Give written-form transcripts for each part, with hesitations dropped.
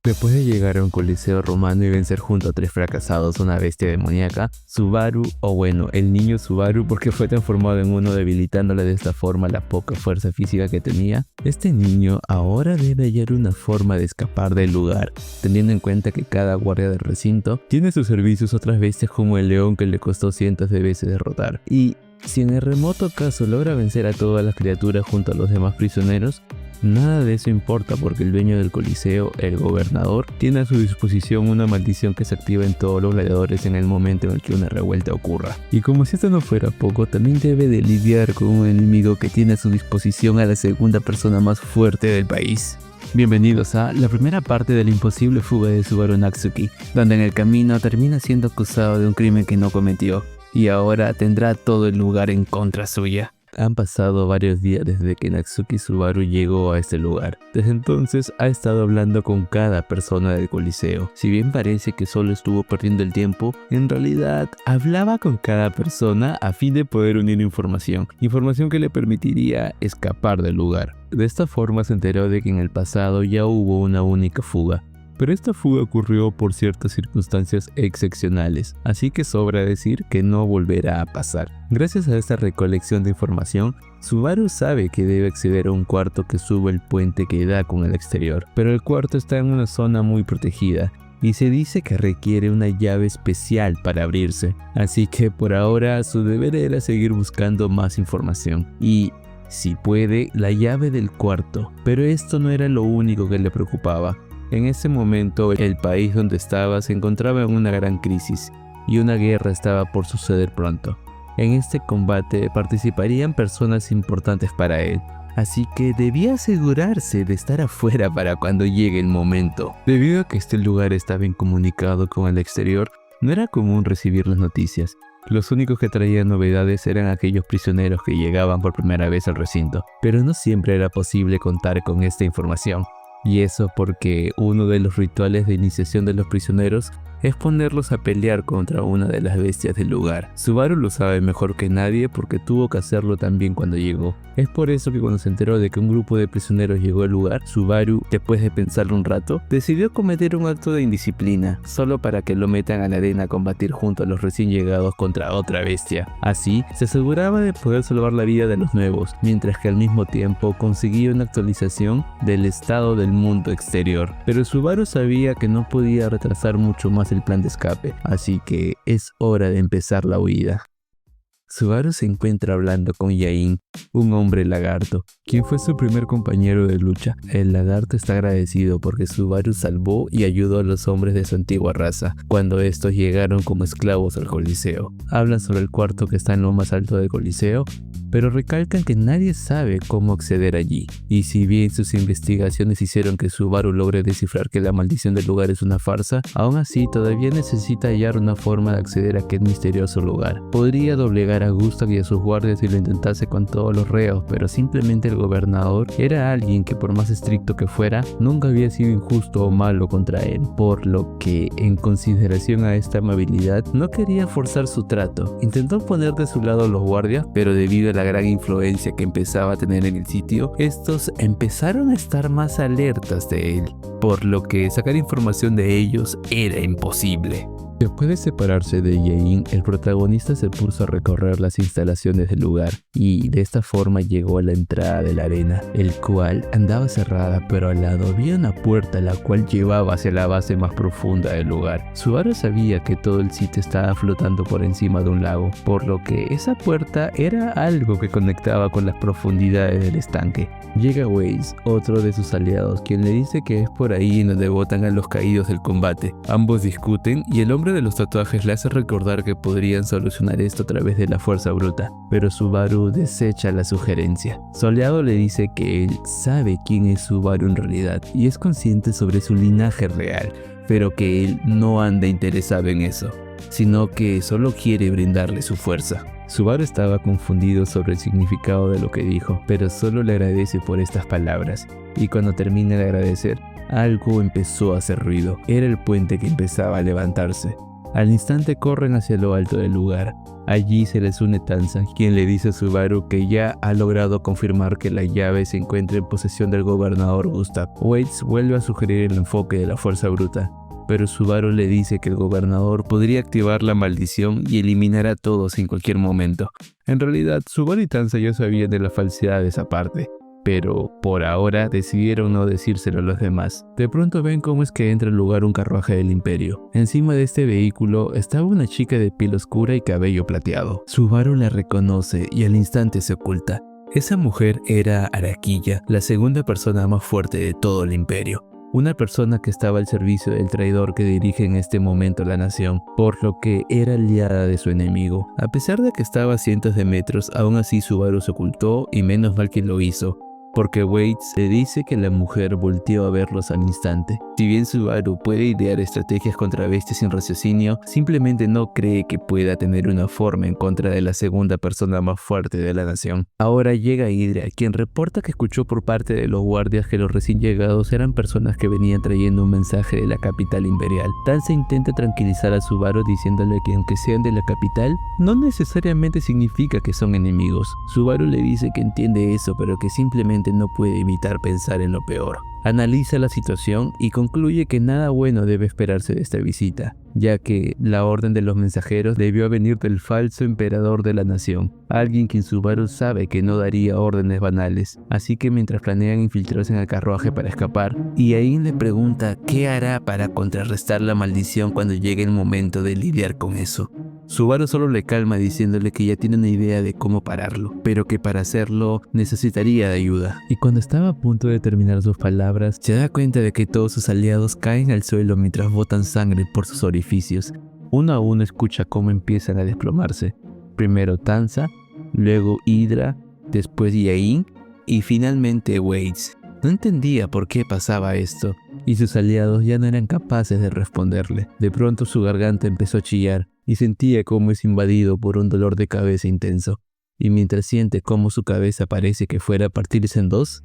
Después de llegar a un coliseo romano y vencer junto a 3 fracasados una bestia demoníaca, Subaru, o bueno, el niño Subaru porque fue transformado en uno debilitándole de esta forma la poca fuerza física que tenía, este niño ahora debe hallar una forma de escapar del lugar, teniendo en cuenta que cada guardia del recinto tiene a sus servicios otras bestias como el león que le costó cientos de veces derrotar. Y si en el remoto caso logra vencer a todas las criaturas junto a los demás prisioneros, nada de eso importa porque el dueño del coliseo, el gobernador, tiene a su disposición una maldición que se activa en todos los gladiadores en el momento en el que una revuelta ocurra. Y como si esto no fuera poco, también debe de lidiar con un enemigo que tiene a su disposición a la segunda persona más fuerte del país. Bienvenidos a la primera parte de la imposible fuga de Subaru Natsuki, donde en el camino termina siendo acusado de un crimen que no cometió, y ahora tendrá todo el lugar en contra suya. Han pasado varios días desde que Natsuki Subaru llegó a este lugar. Desde entonces ha estado hablando con cada persona del coliseo. Si bien parece que solo estuvo perdiendo el tiempo, en realidad hablaba con cada persona a fin de poder unir información que le permitiría escapar del lugar. De esta forma se enteró de que en el pasado ya hubo una única fuga. Pero esta fuga ocurrió por ciertas circunstancias excepcionales, así que sobra decir que no volverá a pasar. Gracias a esta recolección de información, Subaru sabe que debe acceder a un cuarto que sube el puente que da con el exterior, pero el cuarto está en una zona muy protegida y se dice que requiere una llave especial para abrirse, así que por ahora su deber era seguir buscando más información y, si puede, la llave del cuarto. Pero esto no era lo único que le preocupaba. En ese momento el país donde estaba se encontraba en una gran crisis y una guerra estaba por suceder pronto. En este combate participarían personas importantes para él, así que debía asegurarse de estar afuera para cuando llegue el momento. Debido a que este lugar estaba incomunicado con el exterior, no era común recibir las noticias. Los únicos que traían novedades eran aquellos prisioneros que llegaban por primera vez al recinto, pero no siempre era posible contar con esta información. Y eso porque uno de los rituales de iniciación de los prisioneros es ponerlos a pelear contra una de las bestias del lugar. Subaru lo sabe mejor que nadie porque tuvo que hacerlo también cuando llegó. Es por eso que cuando se enteró de que un grupo de prisioneros llegó al lugar, Subaru, después de pensarlo un rato, decidió cometer un acto de indisciplina, solo para que lo metan a la arena a combatir junto a los recién llegados contra otra bestia. Así, se aseguraba de poder salvar la vida de los nuevos, mientras que al mismo tiempo conseguía una actualización del estado del mundo exterior. Pero Subaru sabía que no podía retrasar mucho más el plan de escape, así que es hora de empezar la huida. Subaru se encuentra hablando con Yain, un hombre lagarto, quien fue su primer compañero de lucha. El lagarto está agradecido porque Subaru salvó y ayudó a los hombres de su antigua raza cuando estos llegaron como esclavos al coliseo. Hablan sobre el cuarto que está en lo más alto del coliseo, pero recalcan que nadie sabe cómo acceder allí. Y si bien sus investigaciones hicieron que Subaru logre descifrar que la maldición del lugar es una farsa, aún así todavía necesita hallar una forma de acceder a aquel misterioso lugar. Podría doblegar a Gustav y a sus guardias si lo intentase con todos los reos, pero simplemente el gobernador era alguien que, por más estricto que fuera, nunca había sido injusto o malo contra él, por lo que, en consideración a esta amabilidad, no quería forzar su trato. Intentó poner de su lado a los guardias, pero debido a la gran influencia que empezaba a tener en el sitio, estos empezaron a estar más alertas de él, por lo que sacar información de ellos era imposible. Después de separarse de Yain, el protagonista se puso a recorrer las instalaciones del lugar y de esta forma llegó a la entrada de la arena, el cual andaba cerrada, pero al lado había una puerta la cual llevaba hacia la base más profunda del lugar. Subaru sabía que todo el sitio estaba flotando por encima de un lago, por lo que esa puerta era algo que conectaba con las profundidades del estanque. Llega Weiss, otro de sus aliados, quien le dice que es por ahí donde botan a los caídos del combate. Ambos discuten y el hombre de los tatuajes le hace recordar que podrían solucionar esto a través de la fuerza bruta, pero Subaru desecha la sugerencia. Su aliado le dice que él sabe quién es Subaru en realidad y es consciente sobre su linaje real, pero que él no anda interesado en eso, sino que solo quiere brindarle su fuerza. Subaru estaba confundido sobre el significado de lo que dijo, pero solo le agradece por estas palabras, y cuando termina de agradecer, algo empezó a hacer ruido. Era el puente que empezaba a levantarse. Al instante corren hacia lo alto del lugar. Allí se les une Tanza, quien le dice a Subaru que ya ha logrado confirmar que la llave se encuentra en posesión del gobernador Gustav. Waits vuelve a sugerir el enfoque de la fuerza bruta, pero Subaru le dice que el gobernador podría activar la maldición y eliminar a todos en cualquier momento. En realidad, Subaru y Tanza ya sabían de la falsedad de esa parte, pero por ahora decidieron no decírselo a los demás. De pronto ven cómo es que entra al lugar un carruaje del Imperio. Encima de este vehículo estaba una chica de piel oscura y cabello plateado. Subaru la reconoce y al instante se oculta. Esa mujer era Araquilla, la segunda persona más fuerte de todo el Imperio. Una persona que estaba al servicio del traidor que dirige en este momento la nación, por lo que era aliada de su enemigo. A pesar de que estaba a cientos de metros, aún así Subaru se ocultó y menos mal que lo hizo, porque Waits le dice que la mujer volteó a verlos al instante. Si bien Subaru puede idear estrategias contra bestias sin raciocinio, simplemente no cree que pueda tener una forma en contra de la segunda persona más fuerte de la nación. Ahora llega Hydra, quien reporta que escuchó por parte de los guardias que los recién llegados eran personas que venían trayendo un mensaje de la capital imperial. Tanza intenta tranquilizar a Subaru diciéndole que aunque sean de la capital, no necesariamente significa que son enemigos. Subaru le dice que entiende eso, pero que simplemente no puede evitar pensar en lo peor. Analiza la situación y concluye que nada bueno debe esperarse de esta visita, ya que la orden de los mensajeros debió venir del falso emperador de la nación, alguien quien Subaru sabe que no daría órdenes banales. Así que mientras planean infiltrarse en el carruaje para escapar, Iain le pregunta qué hará para contrarrestar la maldición cuando llegue el momento de lidiar con eso. Subaru solo le calma diciéndole que ya tiene una idea de cómo pararlo, pero que para hacerlo necesitaría de ayuda. Y cuando estaba a punto de terminar sus palabras, se da cuenta de que todos sus aliados caen al suelo mientras botan sangre por sus orificios. Uno a uno escucha cómo empiezan a desplomarse. Primero Tanza, luego Hydra, después Iain y finalmente Waits. No entendía por qué pasaba esto, y sus aliados ya no eran capaces de responderle. De pronto su garganta empezó a chillar, y sentía cómo es invadido por un dolor de cabeza intenso. Y mientras siente cómo su cabeza parece que fuera a partirse en dos,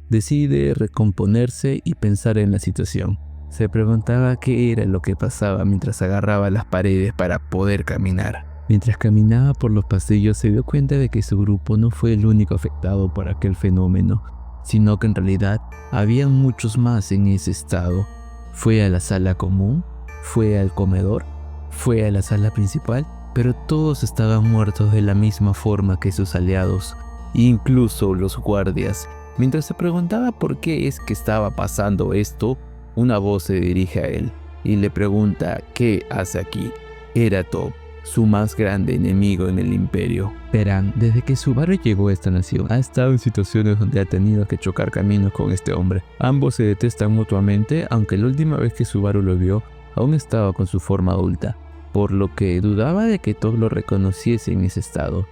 decide recomponerse y pensar en la situación. Se preguntaba qué era lo que pasaba mientras agarraba las paredes para poder caminar. Mientras caminaba por los pasillos se dio cuenta de que su grupo no fue el único afectado por aquel fenómeno, sino que en realidad había muchos más en ese estado. Fue a la sala común, fue al comedor, fue a la sala principal, pero todos estaban muertos de la misma forma que sus aliados, incluso los guardias. Mientras se preguntaba por qué es que estaba pasando esto, una voz se dirige a él y le pregunta qué hace aquí. Era Top, su más grande enemigo en el Imperio. Verán, desde que Subaru llegó a esta nación, ha estado en situaciones donde ha tenido que chocar caminos con este hombre. Ambos se detestan mutuamente, aunque la última vez que Subaru lo vio, aún estaba con su forma adulta, por lo que dudaba de que Tog lo reconociese en ese estado.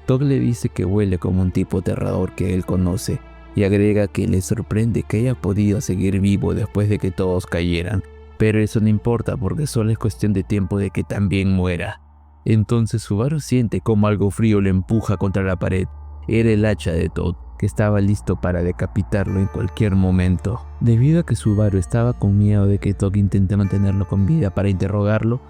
Tog le dice que huele como un tipo aterrador que él conoce, y agrega que le sorprende que haya podido seguir vivo después de que todos cayeran, pero eso no importa porque solo es cuestión de tiempo de que también muera. Entonces Subaru siente como algo frío le empuja contra la pared. Era el hacha de Todd, que estaba listo para decapitarlo en cualquier momento. Debido a que Subaru estaba con miedo de que Todd intente mantenerlo con vida para interrogarlo,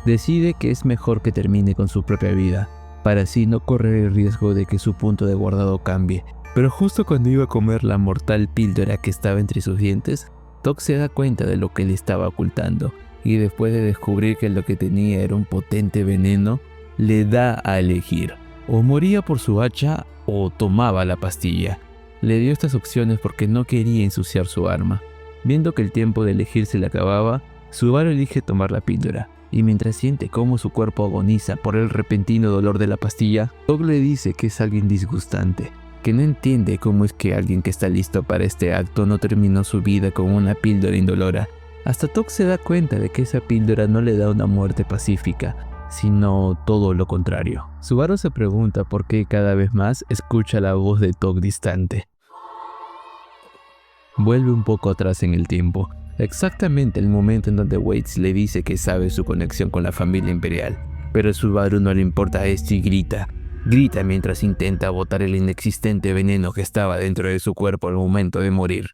decide que es mejor que termine con su propia vida, para así no correr el riesgo de que su punto de guardado cambie. Pero justo cuando iba a comer la mortal píldora que estaba entre sus dientes, Todd se da cuenta de lo que le estaba ocultando, y después de descubrir que lo que tenía era un potente veneno, le da a elegir. O moría por su hacha o tomaba la pastilla. Le dio estas opciones porque no quería ensuciar su arma. Viendo que el tiempo de elegir se le acababa, Subaru elige tomar la píldora, y mientras siente cómo su cuerpo agoniza por el repentino dolor de la pastilla, Todd le dice que es alguien disgustante, que no entiende cómo es que alguien que está listo para este acto no terminó su vida con una píldora indolora. Hasta Todd se da cuenta de que esa píldora no le da una muerte pacífica, sino todo lo contrario. Subaru se pregunta por qué cada vez más escucha la voz de Todd distante. Vuelve un poco atrás en el tiempo, exactamente el momento en donde Waits le dice que sabe su conexión con la familia imperial, pero a Subaru no le importa esto y grita mientras intenta botar el inexistente veneno que estaba dentro de su cuerpo al momento de morir.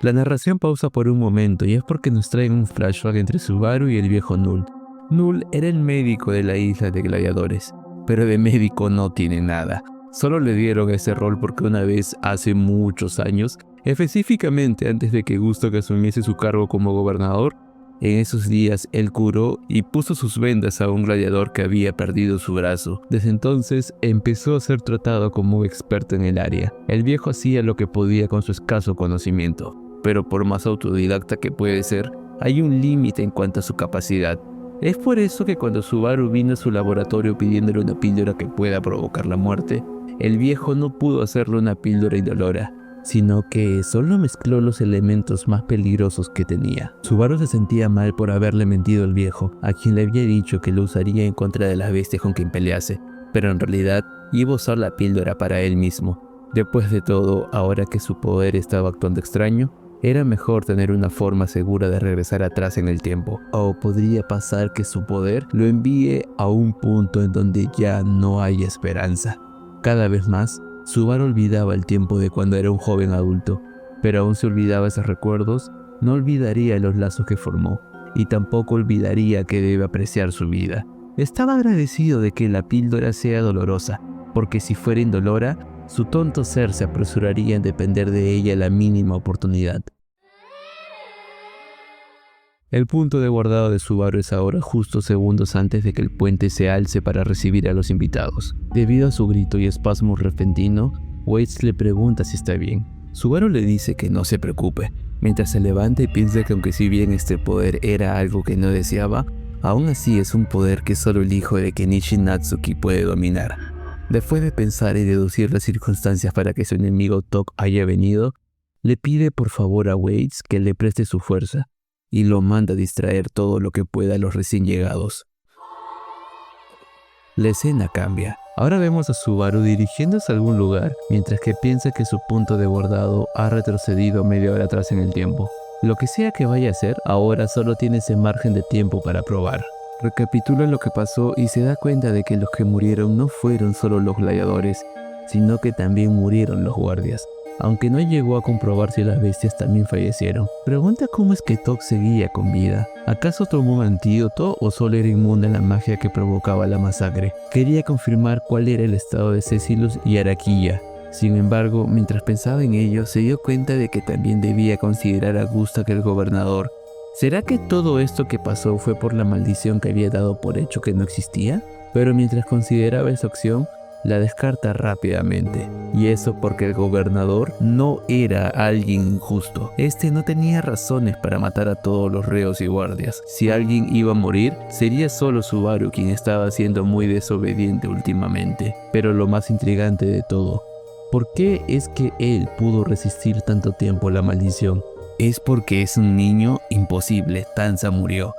La narración pausa por un momento y es porque nos traen un flashback entre Subaru y el viejo Null. Null era el médico de la isla de gladiadores, pero de médico no tiene nada. Solo le dieron ese rol porque una vez, hace muchos años, específicamente antes de que Gustok asumiese su cargo como gobernador, en esos días él curó y puso sus vendas a un gladiador que había perdido su brazo. Desde entonces empezó a ser tratado como un experto en el área. El viejo hacía lo que podía con su escaso conocimiento, pero por más autodidacta que puede ser, hay un límite en cuanto a su capacidad. Es por eso que cuando Subaru vino a su laboratorio pidiéndole una píldora que pueda provocar la muerte, el viejo no pudo hacerle una píldora indolora, sino que solo mezcló los elementos más peligrosos que tenía. Subaru se sentía mal por haberle mentido al viejo, a quien le había dicho que lo usaría en contra de las bestias con quien pelease, pero en realidad iba a usar la píldora para él mismo. Después de todo, ahora que su poder estaba actuando extraño, era mejor tener una forma segura de regresar atrás en el tiempo, o podría pasar que su poder lo envíe a un punto en donde ya no hay esperanza. Cada vez más, Subaru olvidaba el tiempo de cuando era un joven adulto, pero aún se olvidaba esos recuerdos, no olvidaría los lazos que formó, y tampoco olvidaría que debe apreciar su vida. Estaba agradecido de que la píldora sea dolorosa, porque si fuera indolora, su tonto ser se apresuraría en depender de ella a la mínima oportunidad. El punto de guardado de Subaru es ahora justo segundos antes de que el puente se alce para recibir a los invitados. Debido a su grito y espasmo repentino, Waits le pregunta si está bien. Subaru le dice que no se preocupe, mientras se levanta y piensa que aunque si bien este poder era algo que no deseaba, aún así es un poder que solo el hijo de Kenichi Natsuki puede dominar. Después de pensar y deducir las circunstancias para que su enemigo Tok haya venido, le pide por favor a Waits que le preste su fuerza, y lo manda a distraer todo lo que pueda a los recién llegados. La escena cambia. Ahora vemos a Subaru dirigiéndose a algún lugar, mientras que piensa que su punto de guardado ha retrocedido media hora atrás en el tiempo. Lo que sea que vaya a hacer, ahora solo tiene ese margen de tiempo para probar. Recapitula lo que pasó y se da cuenta de que los que murieron no fueron solo los gladiadores, sino que también murieron los guardias. Aunque no llegó a comprobar si las bestias también fallecieron. Pregunta cómo es que Tok seguía con vida. ¿Acaso tomó un antídoto o solo era inmune a la magia que provocaba la masacre? Quería confirmar cuál era el estado de Cecilus y Araquilla. Sin embargo, mientras pensaba en ello, se dio cuenta de que también debía considerar a Gustok el gobernador. ¿Será que todo esto que pasó fue por la maldición que había dado por hecho que no existía? Pero mientras consideraba esa opción, la descarta rápidamente, y eso porque el gobernador no era alguien injusto. Este no tenía razones para matar a todos los reos y guardias. Si alguien iba a morir, sería solo Subaru, quien estaba siendo muy desobediente últimamente. Pero lo más intrigante de todo, ¿por qué es que él pudo resistir tanto tiempo la maldición? Es porque es un niño imposible. Tanza murió.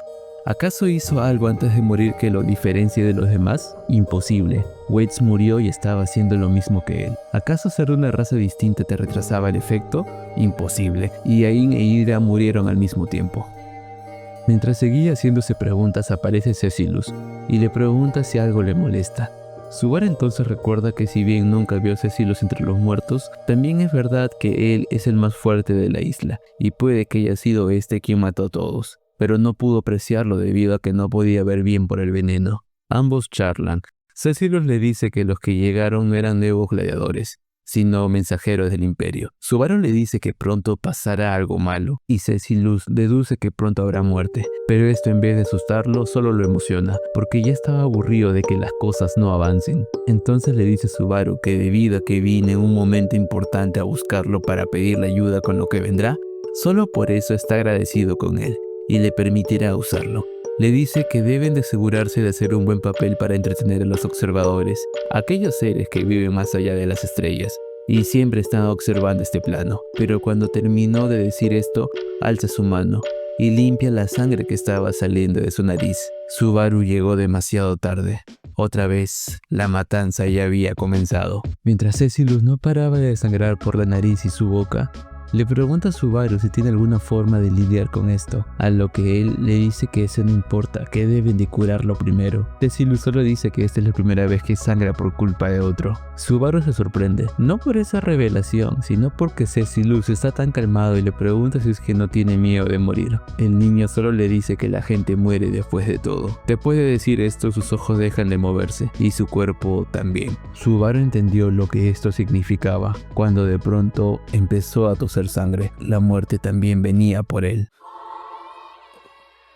¿Acaso hizo algo antes de morir que lo diferencie de los demás? Imposible. Waits murió y estaba haciendo lo mismo que él. ¿Acaso ser de una raza distinta te retrasaba el efecto? Imposible. Y Ain e Hydra murieron al mismo tiempo. Mientras seguía haciéndose preguntas, aparece Cecilus y le pregunta si algo le molesta. Subaru entonces recuerda que si bien nunca vio a Cecilus entre los muertos, también es verdad que él es el más fuerte de la isla, y puede que haya sido este quien mató a todos, pero no pudo apreciarlo debido a que no podía ver bien por el veneno. Ambos charlan. Cecilus le dice que los que llegaron no eran nuevos gladiadores, sino mensajeros del imperio. Subaru le dice que pronto pasará algo malo, y Cecilus deduce que pronto habrá muerte, pero esto en vez de asustarlo solo lo emociona, porque ya estaba aburrido de que las cosas no avancen. Entonces le dice a Subaru que debido a que vine en un momento importante a buscarlo para pedirle ayuda con lo que vendrá, solo por eso está agradecido con él, y le permitirá usarlo. Le dice que deben de asegurarse de hacer un buen papel para entretener a los observadores, aquellos seres que viven más allá de las estrellas, y siempre están observando este plano. Pero cuando terminó de decir esto, alza su mano y limpia la sangre que estaba saliendo de su nariz. Subaru llegó demasiado tarde. Otra vez, la matanza ya había comenzado. Mientras Cecilus no paraba de sangrar por la nariz y su boca, Le pregunta a Subaru si tiene alguna forma de lidiar con esto, a lo que él le dice que eso no importa, que deben de curarlo primero. Cecilus solo dice que esta es la primera vez que sangra por culpa de otro. Subaru se sorprende, no por esa revelación, sino porque Cecilus está tan calmado y le pregunta si es que no tiene miedo de morir. El niño solo le dice que la gente muere después de todo. Después de decir esto, sus ojos dejan de moverse y su cuerpo también. Subaru entendió lo que esto significaba cuando de pronto empezó a toser sangre. La muerte también venía por él.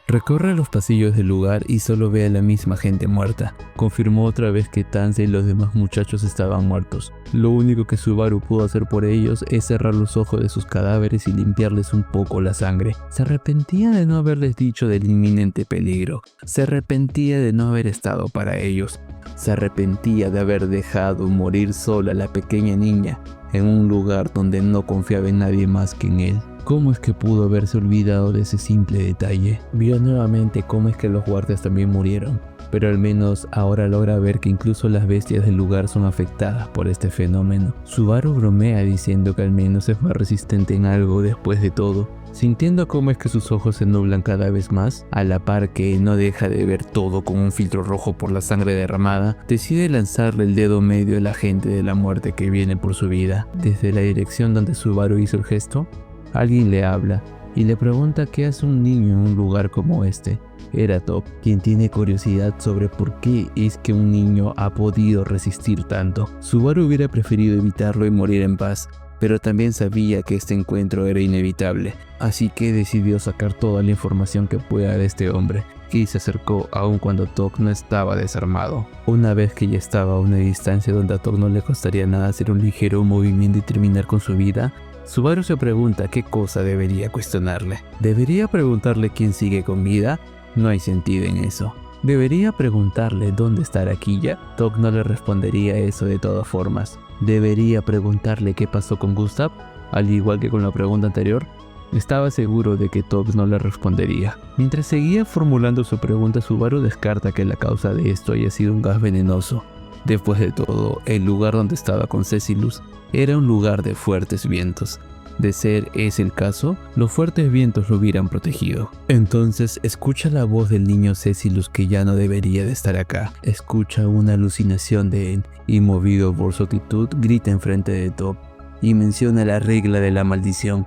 Recorre los pasillos del lugar y solo ve a la misma gente muerta. Confirmó otra vez que Tansei y los demás muchachos estaban muertos. Lo único que Subaru pudo hacer por ellos es cerrar los ojos de sus cadáveres y limpiarles un poco la sangre. Se arrepentía de no haberles dicho del inminente peligro. Se arrepentía de no haber estado para ellos. Se arrepentía de haber dejado morir sola a la pequeña niña en un lugar donde no confiaba en nadie más que en él. ¿Cómo es que pudo haberse olvidado de ese simple detalle? Vio nuevamente cómo es que los guardias también murieron, pero al menos ahora logra ver que incluso las bestias del lugar son afectadas por este fenómeno. Subaru bromea diciendo que al menos es más resistente en algo después de todo. Sintiendo cómo es que sus ojos se nublan cada vez más, a la par que no deja de ver todo con un filtro rojo por la sangre derramada, decide lanzarle el dedo medio a la gente de la muerte que viene por su vida. Desde la dirección donde Subaru hizo el gesto, alguien le habla y le pregunta qué hace un niño en un lugar como este. Era Top, quien tiene curiosidad sobre por qué es que un niño ha podido resistir tanto. Subaru hubiera preferido evitarlo y morir en paz, pero también sabía que este encuentro era inevitable, así que decidió sacar toda la información que pueda de este hombre, y se acercó aun cuando Tok no estaba desarmado. Una vez que ya estaba a una distancia donde a Tok no le costaría nada hacer un ligero movimiento y terminar con su vida, Subaru se pregunta qué cosa debería cuestionarle. ¿Debería preguntarle quién sigue con vida? No hay sentido en eso. ¿Debería preguntarle dónde está Araquilla? Tok no le respondería eso de todas formas. ¿Debería preguntarle qué pasó con Gustav? Al igual que con la pregunta anterior, estaba seguro de que Tok no le respondería. Mientras seguía formulando su pregunta, Subaru descarta que la causa de esto haya sido un gas venenoso. Después de todo, el lugar donde estaba con Cecilus era un lugar de fuertes vientos. De ser ese el caso, los fuertes vientos lo hubieran protegido. Entonces escucha la voz del niño Cecilus que ya no debería de estar acá. Escucha una alucinación de él y, movido por su actitud, grita enfrente de Top y menciona la regla de la maldición.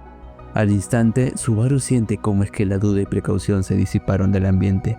Al instante, Subaru siente cómo es que la duda y precaución se disiparon del ambiente.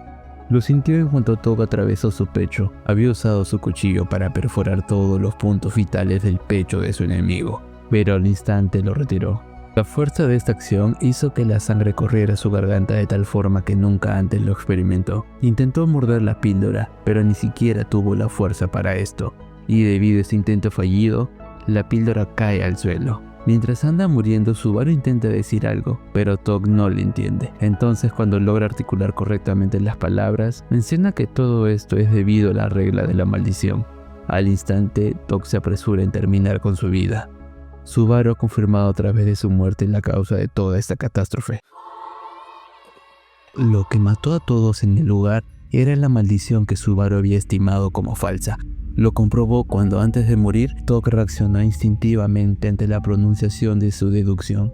Lo sintió en cuanto Tok atravesó su pecho. Había usado su cuchillo para perforar todos los puntos vitales del pecho de su enemigo, pero al instante lo retiró. La fuerza de esta acción hizo que la sangre corriera a su garganta de tal forma que nunca antes lo experimentó. Intentó morder la píldora, pero ni siquiera tuvo la fuerza para esto, y debido a este intento fallido, la píldora cae al suelo. Mientras anda muriendo, Subaru intenta decir algo, pero Tok no le entiende. Entonces, cuando logra articular correctamente las palabras, menciona que todo esto es debido a la regla de la maldición. Al instante, Tok se apresura en terminar con su vida. Subaru ha confirmado a través de su muerte la causa de toda esta catástrofe. Lo que mató a todos en el lugar era la maldición que Subaru había estimado como falsa. Lo comprobó cuando antes de morir, Tok reaccionó instintivamente ante la pronunciación de su deducción.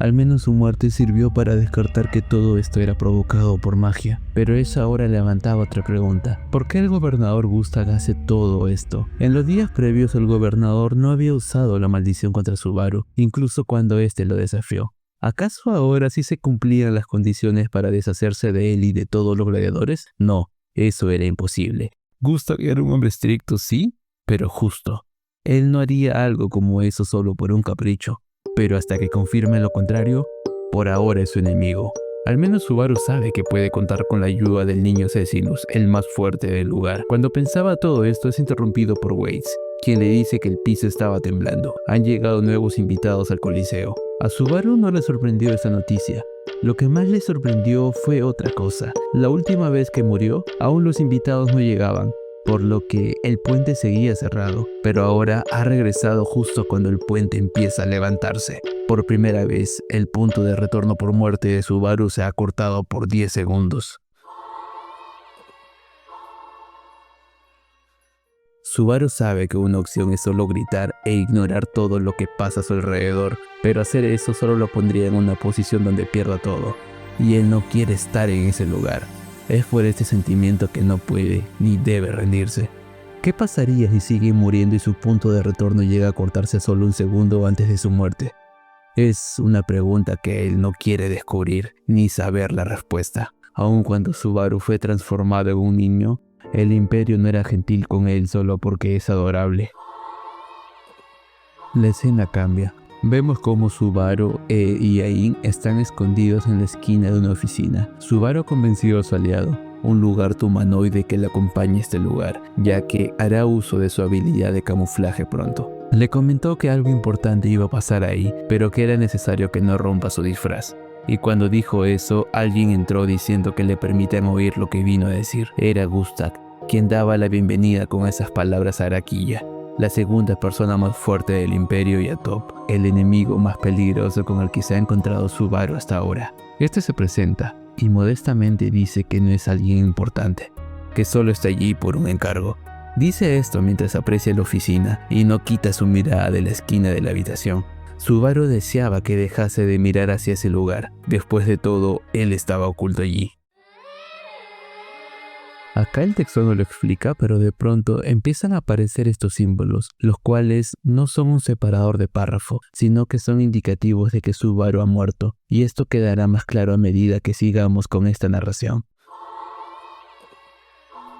Al menos su muerte sirvió para descartar que todo esto era provocado por magia. Pero eso ahora levantaba otra pregunta. ¿Por qué el gobernador Gustav hace todo esto? En los días previos el gobernador no había usado la maldición contra Subaru, incluso cuando éste lo desafió. ¿Acaso ahora sí se cumplían las condiciones para deshacerse de él y de todos los gladiadores? No, eso era imposible. Gustav era un hombre estricto, sí, pero justo. Él no haría algo como eso solo por un capricho, pero hasta que confirme lo contrario, por ahora es su enemigo. Al menos Subaru sabe que puede contar con la ayuda del niño Cecilus, el más fuerte del lugar. Cuando pensaba todo esto es interrumpido por Waits, quien le dice que el piso estaba temblando. Han llegado nuevos invitados al Coliseo. A Subaru no le sorprendió esta noticia. Lo que más le sorprendió fue otra cosa. La última vez que murió, aún los invitados no llegaban, por lo que el puente seguía cerrado, pero ahora ha regresado justo cuando el puente empieza a levantarse. Por primera vez, el punto de retorno por muerte de Subaru se ha cortado por 10 segundos. Subaru sabe que una opción es solo gritar e ignorar todo lo que pasa a su alrededor, pero hacer eso solo lo pondría en una posición donde pierda todo, y él no quiere estar en ese lugar. Es por este sentimiento que no puede ni debe rendirse. ¿Qué pasaría si sigue muriendo y su punto de retorno llega a cortarse solo un segundo antes de su muerte? Es una pregunta que él no quiere descubrir ni saber la respuesta. Aun cuando Subaru fue transformado en un niño, el Imperio no era gentil con él solo porque es adorable. La escena cambia. Vemos cómo Subaru y Ain están escondidos en la esquina de una oficina. Subaru ha convencido a su aliado, un lagarto humanoide, que le acompañe a este lugar, ya que hará uso de su habilidad de camuflaje pronto. Le comentó que algo importante iba a pasar ahí, pero que era necesario que no rompa su disfraz. Y cuando dijo eso, alguien entró diciendo que le permitan oír lo que vino a decir. Era Gustak, quien daba la bienvenida con esas palabras a Araquilla, la segunda persona más fuerte del Imperio, y a Top, el enemigo más peligroso con el que se ha encontrado Subaru hasta ahora. Este se presenta y modestamente dice que no es alguien importante, que solo está allí por un encargo. Dice esto mientras aprecia la oficina y no quita su mirada de la esquina de la habitación. Subaru deseaba que dejase de mirar hacia ese lugar. Después de todo, él estaba oculto allí. Acá el texto no lo explica, pero de pronto empiezan a aparecer estos símbolos, los cuales no son un separador de párrafo, sino que son indicativos de que Subaru ha muerto, y esto quedará más claro a medida que sigamos con esta narración.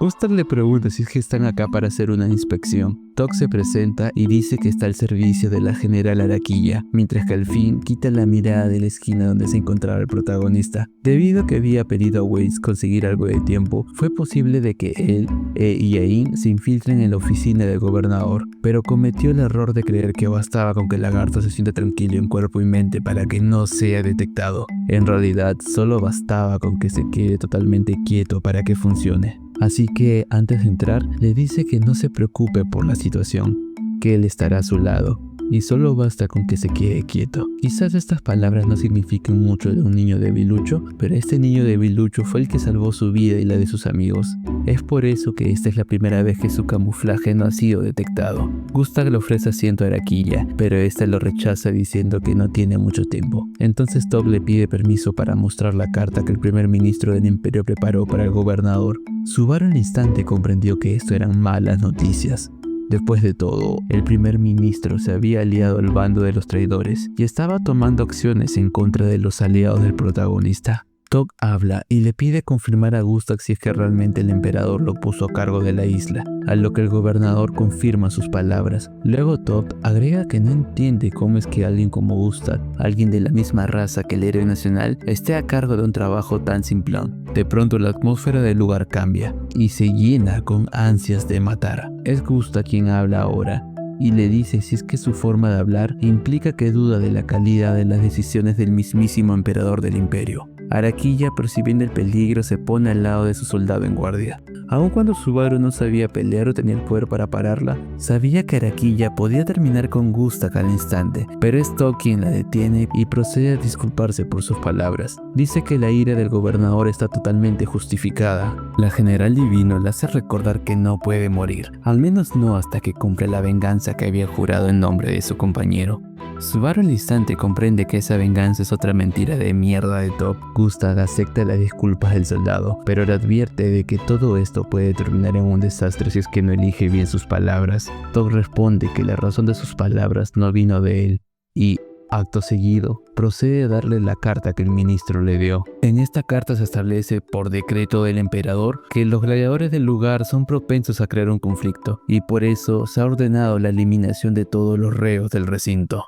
Gustak le pregunta si es que están acá para hacer una inspección. Tok se presenta y dice que está al servicio de la general Araquilla, mientras que al fin quita la mirada de la esquina donde se encontraba el protagonista. Debido a que había pedido a Weiss conseguir algo de tiempo, fue posible de que él y Ain se infiltren en la oficina del gobernador, pero cometió el error de creer que bastaba con que el lagarto se sienta tranquilo en cuerpo y mente para que no sea detectado. En realidad, solo bastaba con que se quede totalmente quieto para que funcione. Así que antes de entrar, le dice que no se preocupe por la situación, que él estará a su lado, y solo basta con que se quede quieto. Quizás estas palabras no signifiquen mucho de un niño debilucho, pero este niño debilucho fue el que salvó su vida y la de sus amigos. Es por eso que esta es la primera vez que su camuflaje no ha sido detectado. Gustak le ofrece asiento a Araquilla, pero esta lo rechaza diciendo que no tiene mucho tiempo. Entonces Top le pide permiso para mostrar la carta que el primer ministro del Imperio preparó para el gobernador. Subaru al instante comprendió que esto eran malas noticias. Después de todo, el primer ministro se había aliado al bando de los traidores y estaba tomando acciones en contra de los aliados del protagonista. Tok habla y le pide confirmar a Gustak si es que realmente el emperador lo puso a cargo de la isla, a lo que el gobernador confirma sus palabras. Luego Tok agrega que no entiende cómo es que alguien como Gustak, alguien de la misma raza que el héroe nacional, esté a cargo de un trabajo tan simplón. De pronto la atmósfera del lugar cambia y se llena con ansias de matar. Es Gustak quien habla ahora y le dice si es que su forma de hablar implica que duda de la calidad de las decisiones del mismísimo emperador del imperio. Araquilla, percibiendo el peligro, se pone al lado de su soldado en guardia. Aun cuando Subaru no sabía pelear o tenía el poder para pararla, sabía que Araquilla podía terminar con Gustak al instante, pero es Tok quien la detiene y procede a disculparse por sus palabras. Dice que la ira del gobernador está totalmente justificada. La general divino le hace recordar que no puede morir, al menos no hasta que cumpla la venganza que había jurado en nombre de su compañero. Subaru al instante comprende que esa venganza es otra mentira de mierda de Top. Gustak acepta las disculpas del soldado, pero le advierte de que todo esto puede terminar en un desastre si es que no elige bien sus palabras. Top responde que la razón de sus palabras no vino de él y, acto seguido, procede a darle la carta que el ministro le dio. En esta carta se establece por decreto del emperador que los gladiadores del lugar son propensos a crear un conflicto y por eso se ha ordenado la eliminación de todos los reos del recinto.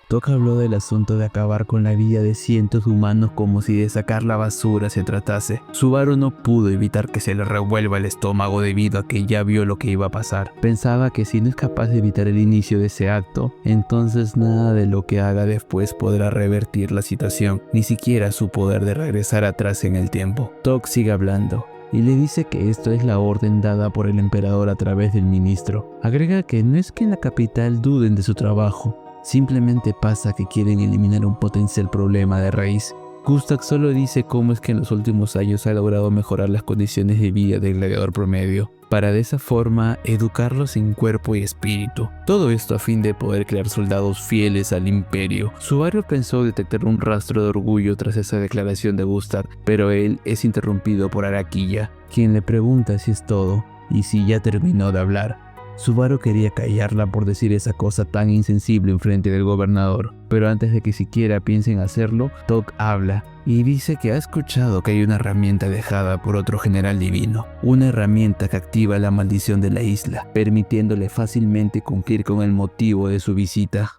Tok habló del asunto de acabar con la vida de cientos de humanos como si de sacar la basura se tratase. Subaru no pudo evitar que se le revuelva el estómago debido a que ya vio lo que iba a pasar. Pensaba que si no es capaz de evitar el inicio de ese acto, entonces nada de lo que haga después podrá revertir la situación, ni siquiera su poder de regresar atrás en el tiempo. Tok sigue hablando y le dice que esto es la orden dada por el emperador a través del ministro. Agrega que no es que en la capital duden de su trabajo, simplemente pasa que quieren eliminar un potencial problema de raíz Gustav solo dice cómo es que en los últimos años ha logrado mejorar las condiciones de vida del gladiador promedio, para de esa forma educarlos en cuerpo y espíritu. Todo esto a fin de poder crear soldados fieles al imperio. Subaru pensó detectar un rastro de orgullo tras esa declaración de Gustav, pero él es interrumpido por Araquilla, quien le pregunta si es todo y si ya terminó de hablar. Subaru quería callarla por decir esa cosa tan insensible enfrente del gobernador, pero antes de que siquiera piensen hacerlo, Tog habla y dice que ha escuchado que hay una herramienta dejada por otro general divino, una herramienta que activa la maldición de la isla, permitiéndole fácilmente cumplir con el motivo de su visita.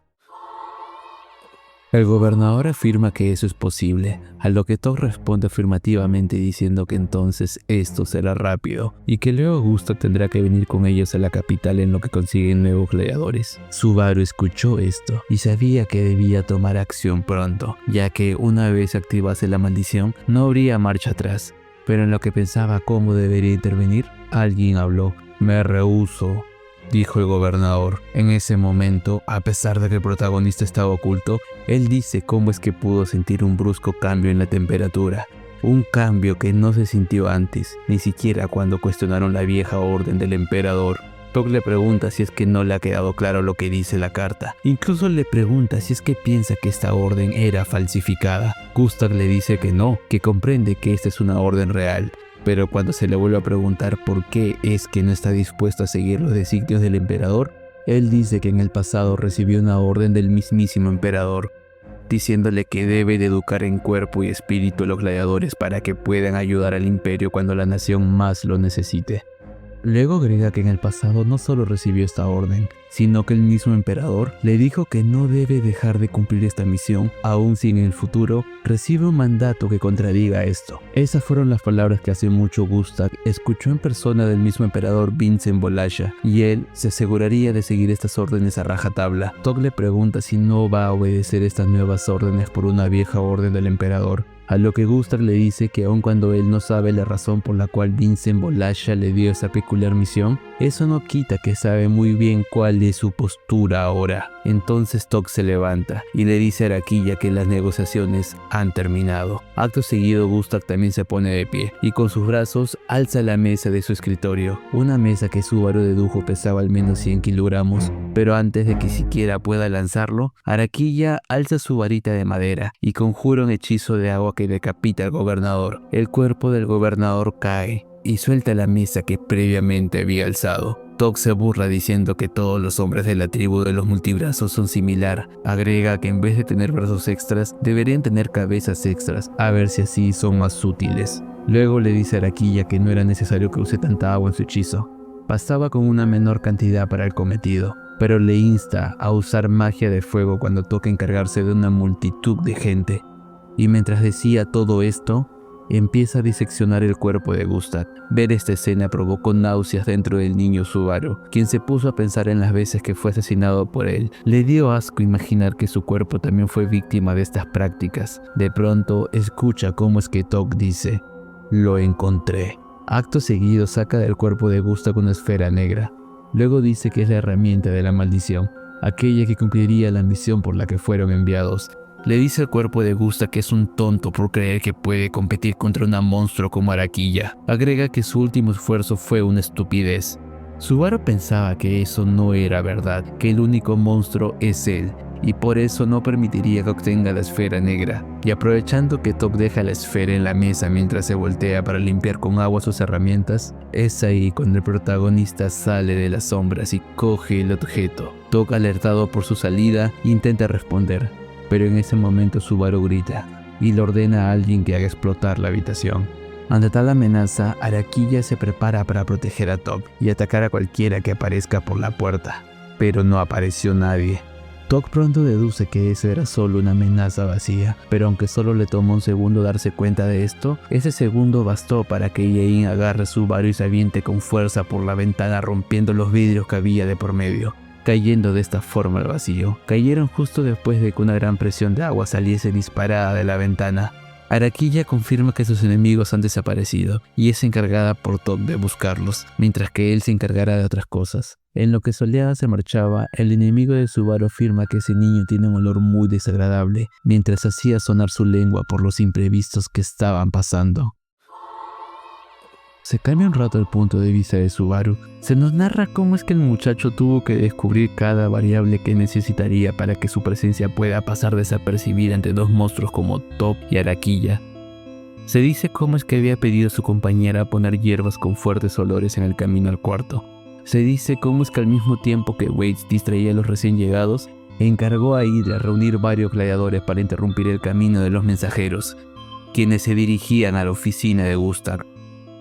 El gobernador afirma que eso es posible, a lo que Tog responde afirmativamente diciendo que entonces esto será rápido y que luego Gustav tendrá que venir con ellos a la capital en lo que consiguen nuevos gladiadores. Subaru escuchó esto y sabía que debía tomar acción pronto, ya que una vez activase la maldición no habría marcha atrás, pero en lo que pensaba cómo debería intervenir, alguien habló. «Me rehúso», dijo el gobernador. En ese momento, a pesar de que el protagonista estaba oculto, él dice cómo es que pudo sentir un brusco cambio en la temperatura. Un cambio que no se sintió antes, ni siquiera cuando cuestionaron la vieja orden del emperador. Tog le pregunta si es que no le ha quedado claro lo que dice la carta. Incluso le pregunta si es que piensa que esta orden era falsificada. Gustav le dice que no, que comprende que esta es una orden real. Pero cuando se le vuelve a preguntar por qué es que no está dispuesto a seguir los designios del emperador, él dice que en el pasado recibió una orden del mismísimo emperador, diciéndole que debe de educar en cuerpo y espíritu a los gladiadores para que puedan ayudar al imperio cuando la nación más lo necesite. Luego agrega que en el pasado no solo recibió esta orden, sino que el mismo emperador le dijo que no debe dejar de cumplir esta misión, aun si en el futuro recibe un mandato que contradiga esto. Esas fueron las palabras que hace mucho Gustav escuchó en persona del mismo emperador Vincent Bolasha, y él se aseguraría de seguir estas órdenes a rajatabla. Tog le pregunta si no va a obedecer estas nuevas órdenes por una vieja orden del emperador, a lo que Gustav le dice que aun cuando él no sabe la razón por la cual Vincent Bolasha le dio esa peculiar misión, eso no quita que sabe muy bien cuál es su postura ahora. Entonces Tog se levanta y le dice a Araquilla que las negociaciones han terminado. Acto seguido, Gustav también se pone de pie y con sus brazos alza la mesa de su escritorio, una mesa que Subaru dedujo pesaba al menos 100 kilogramos, pero antes de que siquiera pueda lanzarlo, Araquilla alza su varita de madera y conjura un hechizo de agua que decapita al gobernador. El cuerpo del gobernador cae y suelta la mesa que previamente había alzado. Tog se burla diciendo que todos los hombres de la tribu de los multibrazos son similar. Agrega que en vez de tener brazos extras, deberían tener cabezas extras, a ver si así son más útiles. Luego le dice a Araquilla que no era necesario que use tanta agua en su hechizo. Bastaba con una menor cantidad para el cometido, pero le insta a usar magia de fuego cuando toca encargarse de una multitud de gente. Y mientras decía todo esto, empieza a diseccionar el cuerpo de Gustav. Ver esta escena provocó náuseas dentro del niño Subaru, quien se puso a pensar en las veces que fue asesinado por él. Le dio asco imaginar que su cuerpo también fue víctima de estas prácticas. De pronto escucha cómo es que Tog dice: «Lo encontré». Acto seguido saca del cuerpo de Gustav una esfera negra. Luego dice que es la herramienta de la maldición, aquella que cumpliría la misión por la que fueron enviados. Le dice al cuerpo de Gustav que es un tonto por creer que puede competir contra una monstruo como Araquilla. Agrega que su último esfuerzo fue una estupidez. Subaru pensaba que eso no era verdad, que el único monstruo es él, y por eso no permitiría que obtenga la esfera negra. Y aprovechando que Tog deja la esfera en la mesa mientras se voltea para limpiar con agua sus herramientas, es ahí cuando el protagonista sale de las sombras y coge el objeto. Tog, alertado por su salida, intenta responder, pero en ese momento Subaru grita y le ordena a alguien que haga explotar la habitación. Ante tal amenaza, Araquilla se prepara para proteger a Tog y atacar a cualquiera que aparezca por la puerta, pero no apareció nadie. Tog pronto deduce que eso era solo una amenaza vacía, pero aunque solo le tomó un segundo darse cuenta de esto, ese segundo bastó para que Yein agarre a Subaru y se aviente con fuerza por la ventana, rompiendo los vidrios que había de por medio, cayendo de esta forma al vacío. Cayeron justo después de que una gran presión de agua saliese disparada de la ventana. Araquilla confirma que sus enemigos han desaparecido y es encargada por Top de buscarlos, mientras que él se encargará de otras cosas. En lo que Soleada se marchaba, el enemigo de Subaru afirma que ese niño tiene un olor muy desagradable, mientras hacía sonar su lengua por los imprevistos que estaban pasando. Se cambia un rato el punto de vista de Subaru. Se nos narra cómo es que el muchacho tuvo que descubrir cada variable que necesitaría para que su presencia pueda pasar desapercibida ante dos monstruos como Top y Araquilla. Se dice cómo es que había pedido a su compañera poner hierbas con fuertes olores en el camino al cuarto. Se dice cómo es que al mismo tiempo que Waits distraía a los recién llegados, encargó a Hydra reunir varios gladiadores para interrumpir el camino de los mensajeros, quienes se dirigían a la oficina de Gustav.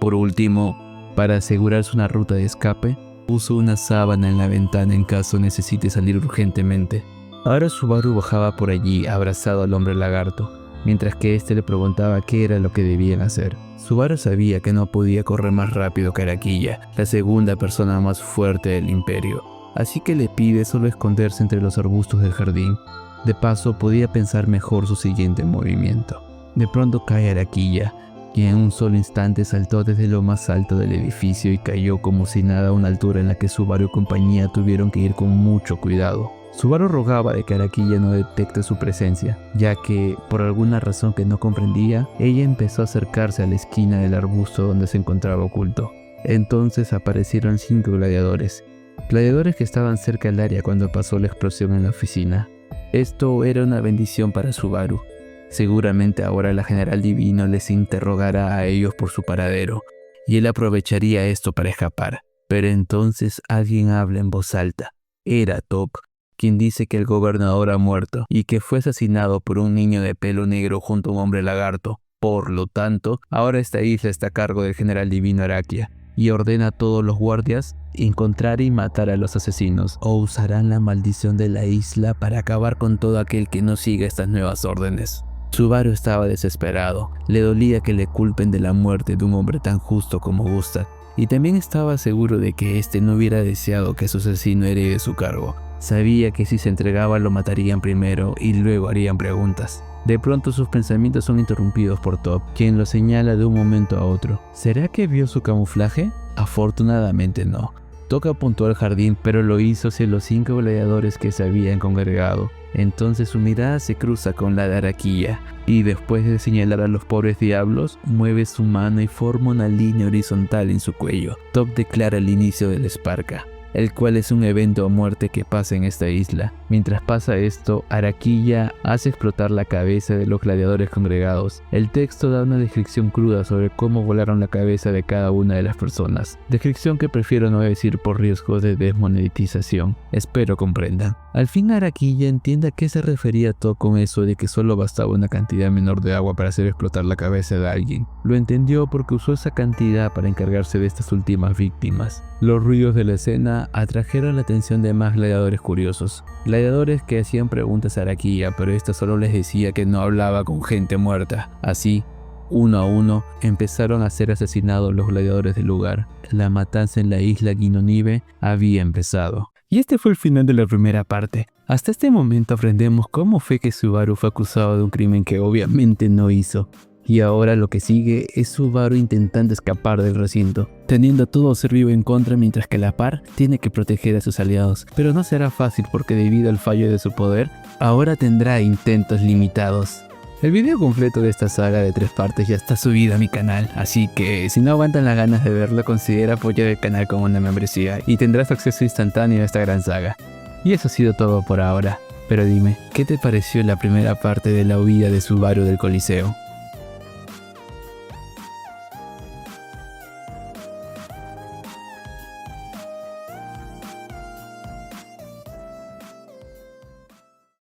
Por último, para asegurarse una ruta de escape, puso una sábana en la ventana en caso necesite salir urgentemente. Ahora Subaru bajaba por allí abrazado al hombre lagarto, mientras que éste le preguntaba qué era lo que debían hacer. Subaru sabía que no podía correr más rápido que Araquilla, la segunda persona más fuerte del imperio, así que le pide solo esconderse entre los arbustos del jardín. De paso, podía pensar mejor su siguiente movimiento. De pronto cae Araquilla, quien en un solo instante saltó desde lo más alto del edificio y cayó como si nada a una altura en la que Subaru y compañía tuvieron que ir con mucho cuidado. Subaru rogaba de que Araquilla no detecte su presencia, ya que, por alguna razón que no comprendía, ella empezó a acercarse a la esquina del arbusto donde se encontraba oculto. Entonces aparecieron 5 gladiadores que estaban cerca del área cuando pasó la explosión en la oficina. Esto era una bendición para Subaru. Seguramente ahora la General Divino les interrogará a ellos por su paradero, y él aprovecharía esto para escapar. Pero entonces alguien habla en voz alta. Era Top, quien dice que el gobernador ha muerto y que fue asesinado por un niño de pelo negro junto a un hombre lagarto. Por lo tanto, ahora esta isla está a cargo del General Divino Araquia, y ordena a todos los guardias encontrar y matar a los asesinos, o usarán la maldición de la isla para acabar con todo aquel que no siga estas nuevas órdenes. Subaru estaba desesperado, le dolía que le culpen de la muerte de un hombre tan justo como Gustav, y también estaba seguro de que éste no hubiera deseado que su asesino herede su cargo. Sabía que si se entregaba lo matarían primero y luego harían preguntas. De pronto sus pensamientos son interrumpidos por Top, quien lo señala de un momento a otro. ¿Será que vio su camuflaje? Afortunadamente no. Top apuntó al jardín, pero lo hizo hacia los 5 gladiadores que se habían congregado. Entonces su mirada se cruza con la de Araquilla, y después de señalar a los pobres diablos, mueve su mano y forma una línea horizontal en su cuello. Top declara el inicio del Sparka, el cual es un evento a muerte que pasa en esta isla. Mientras pasa esto, Araquilla hace explotar la cabeza de los gladiadores congregados. El texto da una descripción cruda sobre cómo volaron la cabeza de cada una de las personas, descripción que prefiero no decir por riesgos de desmonetización. Espero comprendan. Al fin Araquilla entiende a qué se refería Top con eso de que solo bastaba una cantidad menor de agua para hacer explotar la cabeza de alguien. Lo entendió porque usó esa cantidad para encargarse de estas últimas víctimas. Los ruidos de la escena atrajeron la atención de más gladiadores curiosos. Gladiadores que hacían preguntas a Araquilla, pero esta solo les decía que no hablaba con gente muerta. Así, uno a uno, empezaron a ser asesinados los gladiadores del lugar. La matanza en la isla Guinonive había empezado. Y este fue el final de la primera parte. Hasta este momento aprendemos cómo fue que Subaru fue acusado de un crimen que obviamente no hizo. Y ahora lo que sigue es Subaru intentando escapar del recinto, teniendo a todo ser vivo en contra, mientras que a la par tiene que proteger a sus aliados. Pero no será fácil porque debido al fallo de su poder, ahora tendrá intentos limitados. El video completo de esta saga de 3 partes ya está subido a mi canal, así que si no aguantan las ganas de verlo, considera apoyar el canal con una membresía y tendrás acceso instantáneo a esta gran saga. Y eso ha sido todo por ahora, pero dime, ¿qué te pareció la primera parte de la huida de Subaru del Coliseo?